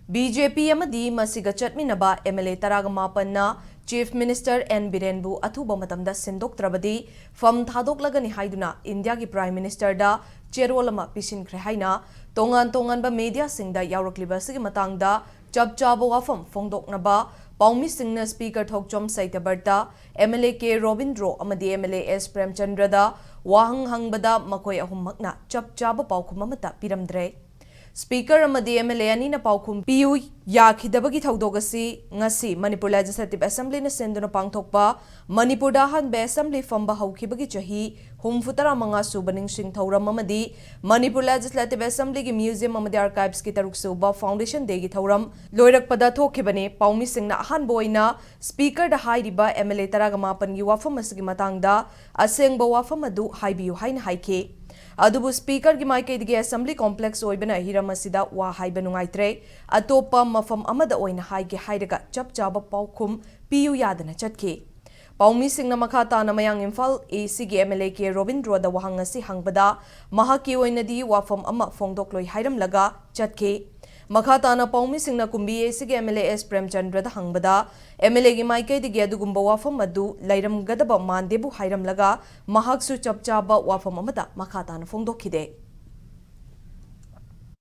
BJP amadi masiga chatminaba MLA Taragamapanna Chief Minister N Birenbu athuba matamda sindoktrabadi fam thadokлагani haiduna India gi Prime Minister da cherolama pisinkhre haina tongan ba media singda yaurakliba sigi matangda chapchaba wafam fongdoknaba Paumi Singna Speaker Thokchom Saitabarta MLA K Robindro amadi MLA S Premchandra da wahang hangbada makoi ahummakna chapchaba paukhumamata piramdre Speaker amadi MLA ani na paukhum piu yakhidabagi thaudogasi ngasi Manipur Legislative Assembly na senduna pangthokpa Manipur da han be assembly famba haukhibagi chahi humfutara manga subaning sing thauram amadi Manipur Legislative Assembly gi museum amadi archives ki taruk suba foundation day gi thauram loirakpada thokhibane paumi singna han boina speaker da hairiba MLA Taragamapan gi wafam asigi matangda asengba wafam adu haibiu haina haike Adubu Speaker gi maikei Assembly Complex oibana hiramasida wa haiba nungaitre atopa mafam amada oina haige hairaga chapchaba paukhum piu yadana chatke Paumi singna makata na mayang Imphal AC gi MLA K Robindro da wahangasi hangbada mahaki oinadi wafam ama fongdokloi hairamlaga chatke Makata na Paumi singna kumbi AC gi MLA S Premchandra da hangbada MLA gi maikei digi adugumba wafam adu lairam gadaba mandebu hairamlaga mahaksu chapchaba wafam amada makata na fongdokhide